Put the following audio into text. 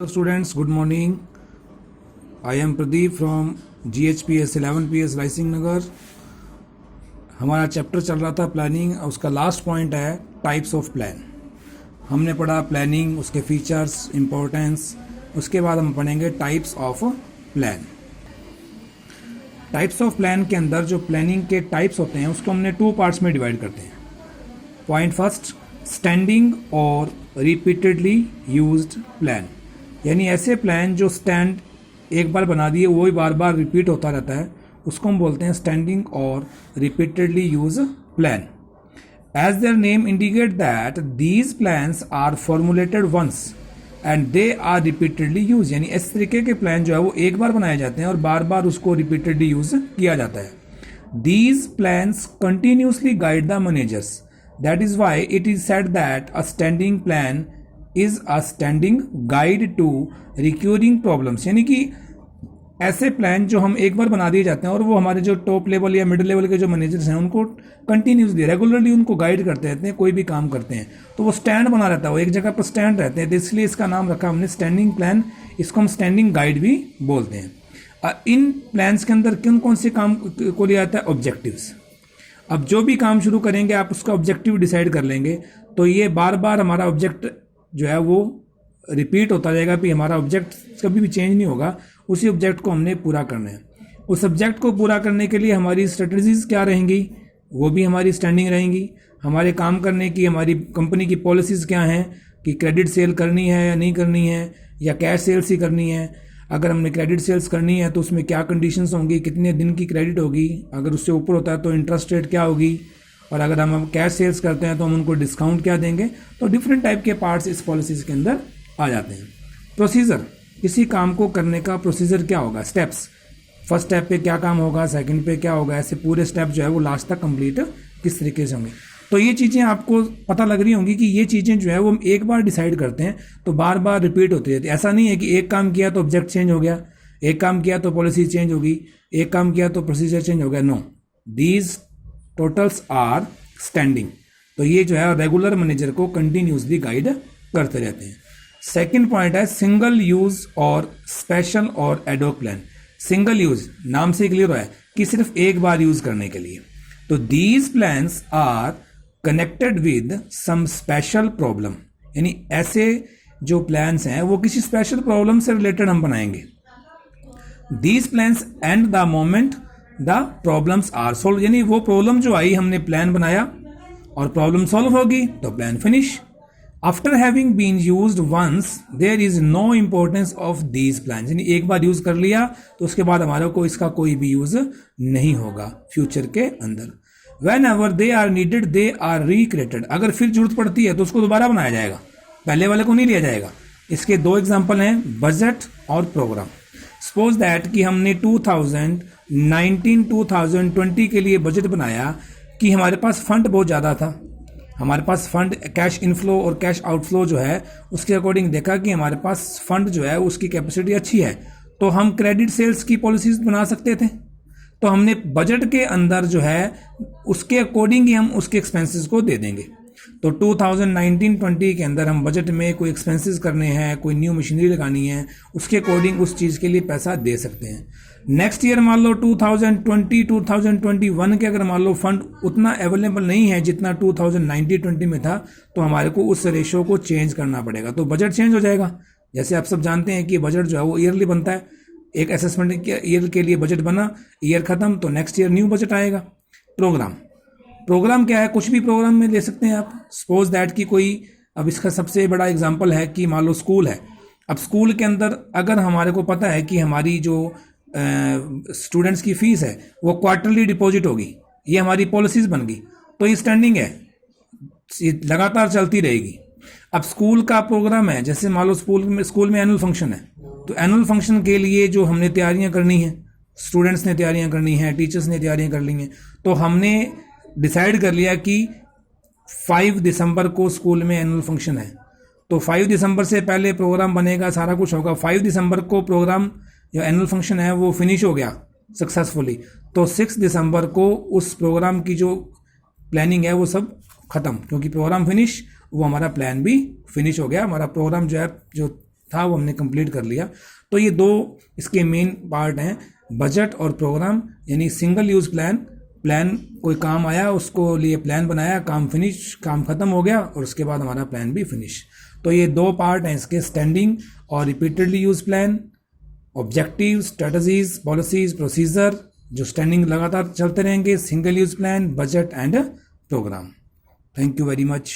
Hello students, good morning. I am Pradeep from GHPS 11PS Raisinghnagar. हमारा chapter चल रहा था प्लानिंग, उसका लास्ट पॉइंट है टाइप्स ऑफ प्लान. हमने पढ़ा प्लानिंग, उसके फीचर्स, इम्पोर्टेंस. उसके बाद हम पढ़ेंगे types of plan. Types of plan के अंदर जो प्लानिंग के टाइप्स होते हैं उसको हमने 2 पार्ट्स में डिवाइड करते हैं. पॉइंट फर्स्ट, स्टैंडिंग और रिपीटेडली यूज्ड प्लान. यानी ऐसे प्लान जो स्टैंड एक बार बना दिए वही बार बार रिपीट होता रहता है, उसको हम बोलते हैं स्टैंडिंग और repeatedly use plan. As their name indicate that these plans are formulated once and they are repeatedly use. यानी इस तरीके के प्लान जो है वो एक बार बनाए जाते हैं और बार बार उसको रिपीटेडली यूज किया जाता है. These plans continuously guide the managers. That is why it is said that a standing plan is a standing guide to recurring problems. यानी कि ऐसे प्लान जो हम एक बार बना दिए जाते हैं और वो हमारे जो टॉप लेवल या मिडिल लेवल के जो मैनेजर्स हैं उनको कंटिन्यूसली रेगुलरली उनको गाइड करते रहते हैं, कोई भी काम करते हैं तो वो स्टैंड बना रहता है, वो एक जगह पर स्टैंड रहते हैं, तो इसलिए इसका नाम रखा हमने स्टैंडिंग प्लान. इसको हम स्टैंडिंग गाइड भी बोलते हैं. इन प्लान्स के अंदर कौन कौन से काम को लिया जाता है? ऑब्जेक्टिव्स. अब जो भी काम शुरू करेंगे आप उसका ऑब्जेक्टिव डिसाइड कर लेंगे तो ये बार बार हमारा ऑब्जेक्ट जो है वो रिपीट होता जाएगा. भी हमारा ऑब्जेक्ट कभी भी चेंज नहीं होगा, उसी ऑब्जेक्ट को हमने पूरा करना है. उस ऑब्जेक्ट को पूरा करने के लिए हमारी स्ट्रेटजीज क्या रहेंगी, वो भी हमारी स्टैंडिंग रहेंगी. हमारे काम करने की हमारी कंपनी की पॉलिसीज़ क्या हैं कि क्रेडिट सेल करनी है या नहीं करनी है, या कैश सेल्स ही करनी है. अगर हमने क्रेडिट सेल्स करनी है तो उसमें क्या कंडीशंस होंगी, कितने दिन की क्रेडिट होगी, अगर उससे ऊपर होता है तो इंटरेस्ट रेट क्या होगी, और अगर हम कैश सेल्स करते हैं तो हम उनको डिस्काउंट क्या देंगे. तो डिफरेंट टाइप के पार्ट्स इस पॉलिसीज के अंदर आ जाते हैं. प्रोसीजर, किसी काम को करने का प्रोसीजर क्या होगा, स्टेप्स. फर्स्ट स्टेप पे क्या काम होगा, सेकंड पे क्या होगा, ऐसे पूरे स्टेप जो है वो लास्ट तक कंप्लीट किस तरीके से होंगे. तो ये चीज़ें आपको पता लग रही होंगी कि ये चीज़ें जो है वो हम एक बार डिसाइड करते हैं तो बार बार रिपीट होती रहती है. ऐसा नहीं है कि एक काम किया तो ऑब्जेक्ट चेंज हो गया, एक काम किया तो पॉलिसी चेंज होगी, एक काम किया तो प्रोसीजर चेंज हो गया. No, these totals are standing. तो ये जो है रेगुलर मैनेजर को कंटिन्यूसली गाइड करते रहते हैं. सेकंड पॉइंट है सिंगल यूज और स्पेशल और एडॉक प्लान. सिंगल यूज नाम से क्लियर है कि सिर्फ एक बार यूज करने के लिए. तो these plans are connected with some special problem. यानी ऐसे जो प्लान्स हैं वो किसी स्पेशल प्रॉब्लम से रिलेटेड हम बनाएंगे. These plans end the moment the problems are solve. यानी वो प्रॉब्लम जो आई, हमने प्लान बनाया और प्रॉब्लम सॉल्व होगी तो plan finish. After having been used once there is no importance of these plans. यानी एक बार यूज कर लिया तो उसके बाद हमारे को इसका कोई भी यूज नहीं होगा फ्यूचर के अंदर. Whenever they are needed they are recreated. अगर फिर जरूरत पड़ती है तो उसको दोबारा बनाया जाएगा, पहले वाले को नहीं लिया जाएगा. इसके 2 एग्जाम्पल हैं, बजट और प्रोग्राम. सपोज दैट कि हमने 2019-2020 के लिए बजट बनाया कि हमारे पास फंड बहुत ज़्यादा था. हमारे पास फंड, कैश इनफ्लो और कैश आउटफ्लो जो है उसके अकॉर्डिंग देखा कि हमारे पास फंड जो है उसकी कैपेसिटी अच्छी है तो हम क्रेडिट सेल्स की पॉलिसीज बना सकते थे. तो हमने बजट के अंदर जो है उसके अकॉर्डिंग ही हम उसके एक्सपेंसेस को दे देंगे. तो 2019-20 के अंदर हम बजट में कोई एक्सपेंसेस करने हैं, कोई न्यू मशीनरी लगानी है, उसके अकॉर्डिंग उस चीज़ के लिए पैसा दे सकते हैं. नेक्स्ट ईयर मान लो 2020-2021 के अगर मान लो फंड उतना अवेलेबल नहीं है जितना 2019-20 में था तो हमारे को उस रेशो को चेंज करना पड़ेगा. तो बजट चेंज हो जाएगा. जैसे आप सब जानते हैं कि बजट जो है वो ईयरली बनता है. एक असेसमेंट के ईयर के लिए बजट बना, ईयर खत्म तो नेक्स्ट ईयर न्यू बजट आएगा. प्रोग्राम, प्रोग्राम क्या है, कुछ भी प्रोग्राम में ले सकते हैं आप. सपोज दैट कि कोई, अब इसका सबसे बड़ा एग्जांपल है कि मान लो स्कूल है. अब स्कूल के अंदर अगर हमारे को पता है कि हमारी जो स्टूडेंट्स की फीस है वो क्वार्टरली डिपॉजिट होगी, ये हमारी पॉलिसीज बन गई तो ये स्टैंडिंग है, लगातार चलती रहेगी. अब स्कूल का प्रोग्राम है, जैसे मान लो स्कूल में एनुअल फंक्शन है तो एनुअल फंक्शन के लिए जो हमने तैयारियां करनी है, स्टूडेंट्स ने तैयारियां करनी है, टीचर्स ने तैयारियां कर ली हैं, तो हमने डिसाइड कर लिया कि 5 दिसंबर को स्कूल में एनुअल फंक्शन है. तो 5 दिसंबर से पहले प्रोग्राम बनेगा, सारा कुछ होगा. 5 दिसंबर को प्रोग्राम जो एनुअल फंक्शन है वो फिनिश हो गया सक्सेसफुली, तो 6 दिसंबर को उस प्रोग्राम की जो प्लानिंग है वो सब खत्म, क्योंकि प्रोग्राम फिनिश, वो हमारा प्लान भी फिनिश हो गया. हमारा प्रोग्राम जो है जो था वो हमने कंप्लीट कर लिया। तो ये दो इसके मेन पार्ट हैं, बजट और प्रोग्राम। यानी सिंगल यूज प्लान, प्लान कोई काम आया उसको लिए प्लान बनाया, काम फिनिश, काम खत्म हो गया और उसके बाद हमारा प्लान भी फिनिश। तो ये दो पार्ट हैं इसके, स्टैंडिंग और repeatedly use plan, objective, strategies, policies, procedure जो स्टैंडिंग लगातार चलते रहेंगे, single use plan, budget and programme. Thank you very much.